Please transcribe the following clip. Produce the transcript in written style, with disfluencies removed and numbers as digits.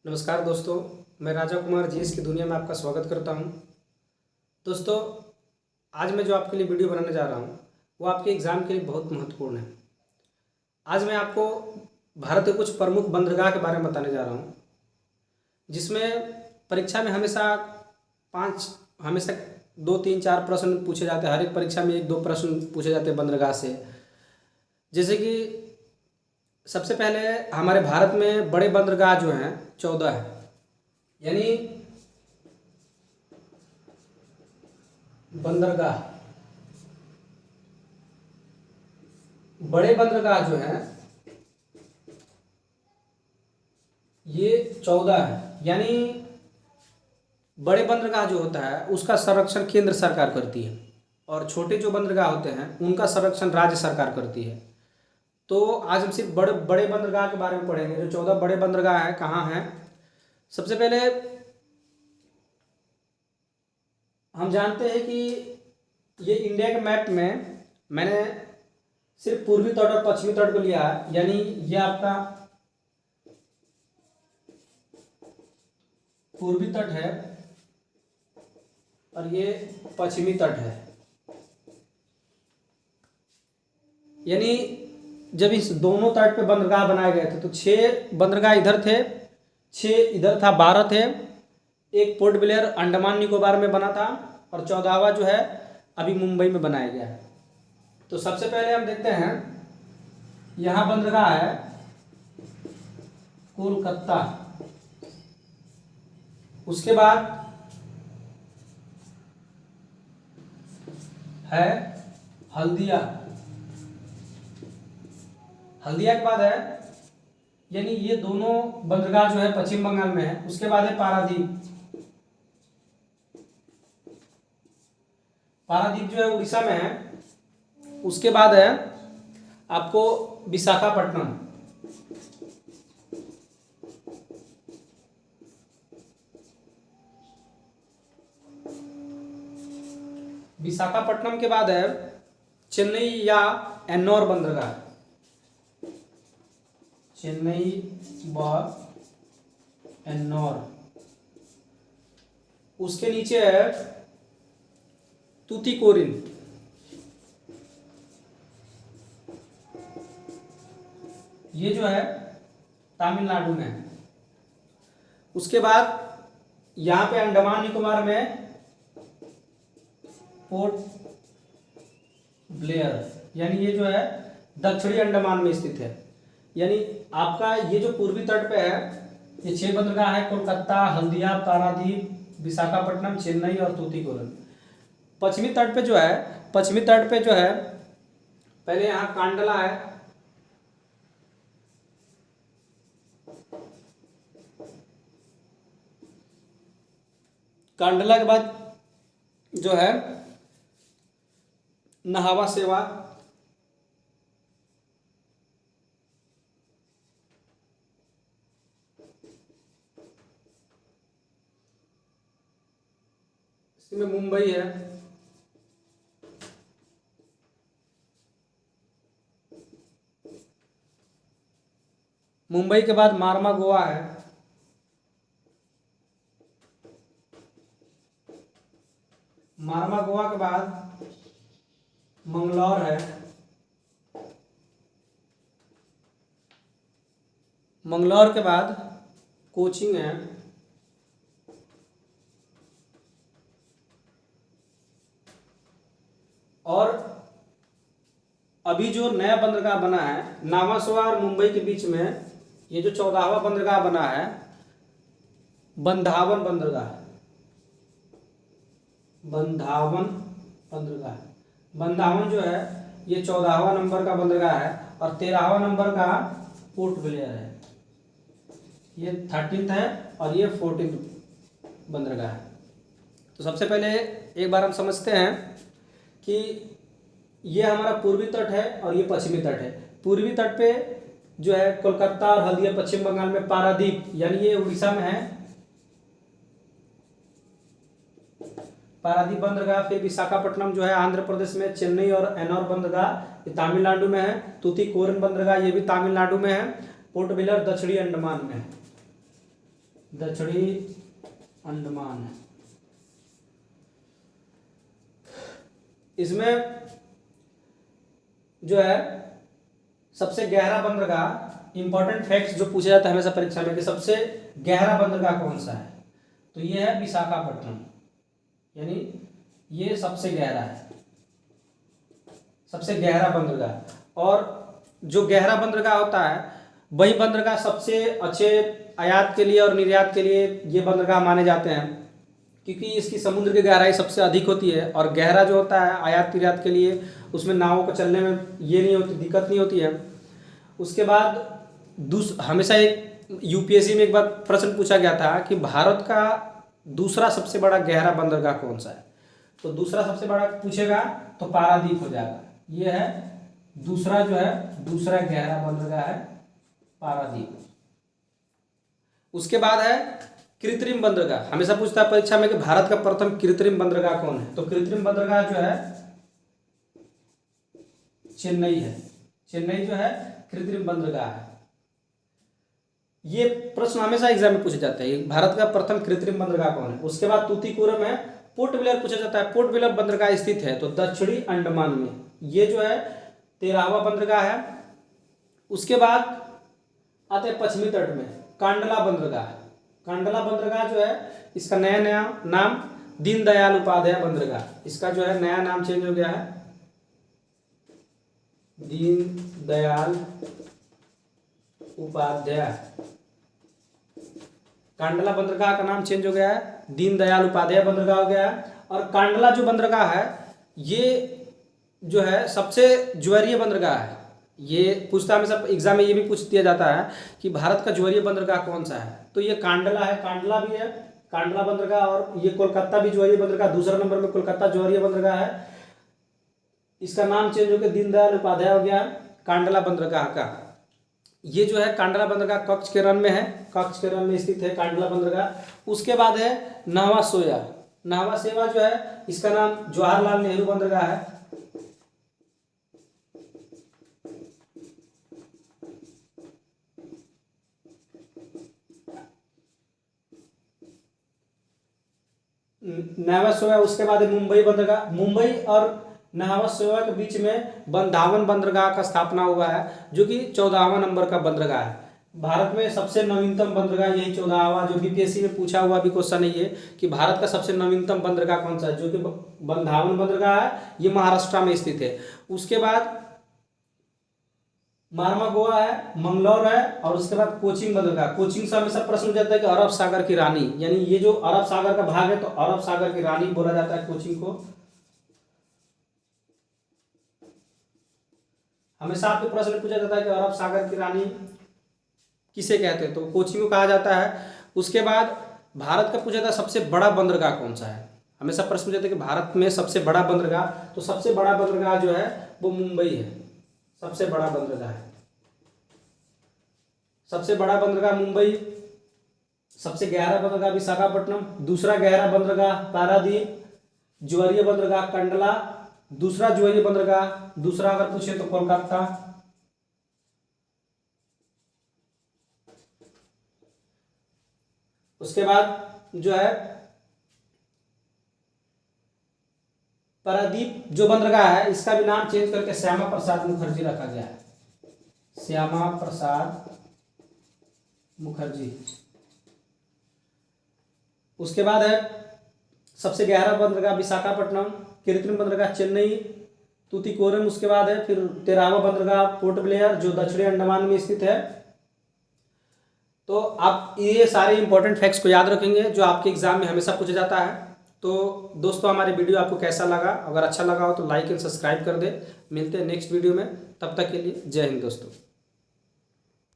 नमस्कार दोस्तों, मैं राजा कुमार जीएस की दुनिया में आपका स्वागत करता हूं। दोस्तों, आज मैं जो आपके लिए वीडियो बनाने जा रहा हूं वो आपके एग्ज़ाम के लिए बहुत महत्वपूर्ण है। आज मैं आपको भारत के कुछ प्रमुख बंदरगाह के बारे में बताने जा रहा हूं, जिसमें परीक्षा में हमेशा 2, 3, 4 प्रश्न पूछे जाते हैं। हर एक परीक्षा में 1, 2 प्रश्न पूछे जाते हैं बंदरगाह से। जैसे कि सबसे पहले हमारे भारत में बड़े बंदरगाह जो हैं 14 है। यानी बड़े बंदरगाह जो हैं ये 14 है। यानी बड़े बंदरगाह जो होता है उसका संरक्षण केंद्र सरकार करती है और छोटे जो बंदरगाह होते हैं उनका संरक्षण राज्य सरकार करती है। तो आज हम सिर्फ बड़े बड़े बंदरगाह के बारे में पढ़ेंगे। जो 14 बड़े बंदरगाह हैं कहाँ हैं। सबसे पहले हम जानते हैं कि ये इंडिया के मैप में मैंने सिर्फ पूर्वी तट और पश्चिमी तट को लिया है। यानी ये आपका पूर्वी तट है और ये पश्चिमी तट है। यानी जब इस दोनों तट पे बंदरगाह बनाए गए थे तो 6 बंदरगाह इधर थे, 6 इधर था, 12 थे। एक पोर्ट ब्लेयर अंडमान निकोबार में बना था और 14वां जो है अभी मुंबई में बनाया गया है। तो सबसे पहले हम देखते हैं, यहाँ बंदरगाह है कोलकाता, उसके बाद है हल्दिया, हल्दिया के बाद है, यानी ये दोनों बंदरगाह जो है पश्चिम बंगाल में है। उसके बाद है पारादीप, पारादीप जो है उड़ीसा में है। उसके बाद है आपको विशाखापट्टनम, विशाखापट्टनम के बाद है चेन्नई या एन्नौर बंदरगाह, चेन्नई व एन्नौर। उसके नीचे है तूतीकोरिन, ये जो है तमिलनाडु में है। उसके बाद यहाँ पे अंडमान निकोबार में पोर्ट ब्लेयर, यानी ये जो है दक्षिणी अंडमान में स्थित है। यानी आपका ये जो पूर्वी तट पे है ये 6 बंदरगाह है, कोलकाता, हल्दिया, पारादीप, विशाखापट्टनम, चेन्नई और तूतीकोरिन। पश्चिमी तट पे जो है, पश्चिमी तट पे जो है पहले यहाँ कांडला है, कांडला के बाद जो है नहावा सेवा, इसमें मुंबई है। मुंबई के बाद मारमा गोवा है, मारमा गोवा के बाद मंगलौर है, मंगलौर के बाद कोचिंग है, और अभी जो नया बंदरगाह बना है नावासोवा और मुंबई के बीच में, ये जो 14वां बंदरगाह बना है बंधावन बंदरगाह, बंधावन बंदरगाह। बंधावन जो है ये 14वां नंबर का बंदरगाह है और 13वां नंबर का पोर्ट ब्लेयर है। ये 13th है और ये 14th बंदरगाह है। तो सबसे पहले एक बार हम समझते हैं कि ये हमारा पूर्वी तट है और ये पश्चिमी तट है। पूर्वी तट पे जो है कोलकाता और हल्दिया पश्चिम बंगाल में, पारादीप यानी ये उड़ीसा में है, पारादीप बंदरगाह। फिर विशाखापट्टनम जो है आंध्र प्रदेश में, चेन्नई और एन्नौर बंदरगाह ये तमिलनाडु में है, तूतीकोरिन बंदरगाह ये भी तमिलनाडु में है, पोर्ट ब्लेयर दक्षिणी अंडमान में है। दक्षिणी अंडमान। इसमें जो है सबसे गहरा बंदरगाह, इंपॉर्टेंट फैक्ट्स जो पूछा जाता है हमेशा परीक्षा में कि सबसे गहरा बंदरगाह कौन सा है, तो ये है विशाखापट्टनम, यानी ये सबसे गहरा है, सबसे गहरा बंदरगाह। और जो गहरा बंदरगाह होता है वही बंदरगाह सबसे अच्छे आयात के लिए और निर्यात के लिए ये बंदरगाह माने जाते हैं, क्योंकि इसकी समुद्र की गहराई सबसे अधिक होती है। और गहरा जो होता है आयात निर्यात के लिए, उसमें नावों को चलने में ये नहीं होती, दिक्कत नहीं होती है। उसके बाद हमेशा एक यूपीएससी में एक बार प्रश्न पूछा गया था कि भारत का दूसरा सबसे बड़ा गहरा बंदरगाह कौन सा है, तो दूसरा सबसे बड़ा पूछेगा तो पारादीप हो जाएगा। ये है दूसरा, जो है दूसरा गहरा बंदरगाह है पारादीप। उसके बाद है कृत्रिम बंदरगाह। हमेशा पूछता है परीक्षा में कि भारत का प्रथम कृत्रिम बंदरगाह कौन है, तो कृत्रिम बंदरगाह जो है चेन्नई है। चेन्नई जो है कृत्रिम बंदरगाह है। ये प्रश्न हमेशा एग्जाम में पूछे जाते हैं, भारत का प्रथम कृत्रिम बंदरगाह कौन है। उसके बाद तूतीकोरम है। पोर्ट ब्लेयर पूछा जाता है, पोर्ट ब्लेयर बंदरगाह स्थित है तो दक्षिणी अंडमान में, ये जो है 13वां बंदरगाह है। उसके बाद आते हैं पश्चिमी तट में कांडला बंदरगाह। कांडला बंदरगाह जो है इसका नया नाम दीनदयाल उपाध्याय बंदरगाह, इसका जो है नया नाम चेंज हो गया है, दीनदयाल उपाध्याय। कांडला बंदरगाह का नाम चेंज हो गया है, दीनदयाल उपाध्याय बंदरगाह हो गया है। और कांडला जो बंदरगाह है ये जो है सबसे ज्वारीय बंदरगाह है। ये पूछता हमेशा एग्जाम में, ये भी पूछ दिया जाता है कि भारत का ज्वारीय बंदरगाह कौन सा है, तो ये कांडला है। कांडला भी है, कांडला बंदरगाह। और ये कोलकाता भी ज्वारीय बंदरगाह, दूसरा नंबर में कोलकाता ज्वारीय बंदरगाह है। इसका नाम चेंज होकर दीनदयाल उपाध्याय हो गया कांडला बंदरगाह का। ये जो है कांडला बंदरगाह कच्छ के रण में है, कच्छ के रण में स्थित है कांडला बंदरगाह। उसके बाद है नाहवा सोया। नाहवा सेवा जो है इसका नाम जवाहरलाल नेहरू बंदरगाह है। नाहवा सोया। उसके बाद है मुंबई बंदरगाह। मुंबई और नाहवा सोया के बीच में बंधावन बंदरगाह का स्थापना हुआ है, जो कि 14वां नंबर का बंदरगाह है। भारत में सबसे नवीनतम बंदरगाह यही 14वां, जो बीपीएससी में पूछा हुआ भी क्वेश्चन है ये कि भारत का सबसे नवीनतम बंदरगाह कौन सा है, जो कि बंधावन बंदरगाह है। ये महाराष्ट्र में स्थित है। उसके बाद मार्मागोआ है, मंगलौर है। और उसके बाद कोचिन बंदरगाह। कोचिन से हमेशा प्रश्न हो जाता है कि अरब सागर की रानी, यानी ये जो अरब सागर का भाग है तो अरब सागर की रानी बोला जाता है कोचिन को। हमेशा आपके प्रश्न पूछा जाता है कि अरब सागर की रानी किसे कहते हैं, तो कोचिन को कहा जाता है। उसके बाद भारत का पूछा था सबसे बड़ा बंदरगाह कौन सा है। हमेशा प्रश्न पूछा था कि भारत में सबसे बड़ा बंदरगाह, तो सबसे बड़ा बंदरगाह जो है वो मुंबई है, सबसे बड़ा बंदरगाह है। सबसे बड़ा बंदरगाह मुंबई, सबसे गहरा बंदरगाह विशाखापट्टनम, दूसरा गहरा बंदरगाह पारादीप, ज्वारीय बंदरगाह कंडला, दूसरा ज्वारीय बंदरगाह, दूसरा अगर पूछे तो कोलकाता। उसके बाद जो है पारादीप जो बंदरगाह है इसका भी नाम चेंज करके श्यामा प्रसाद मुखर्जी रखा गया है, श्यामा प्रसाद मुखर्जी। उसके बाद है सबसे गहरा बंदरगाह विशाखापट्टनम, कृत्रिम बंदरगाह चेन्नई, तूतीकोरम। उसके बाद है फिर 13वां बंदरगाह पोर्ट ब्लेयर जो दक्षिणी अंडमान में स्थित है। तो आप ये सारे इंपॉर्टेंट फैक्ट्स को याद रखेंगे जो आपके एग्जाम में हमेशा पूछा जाता है। तो दोस्तों हमारे वीडियो आपको कैसा लगा, अगर अच्छा लगा हो तो लाइक एंड सब्सक्राइब कर दे। मिलते हैं नेक्स्ट वीडियो में, तब तक के लिए जय हिंद दोस्तों।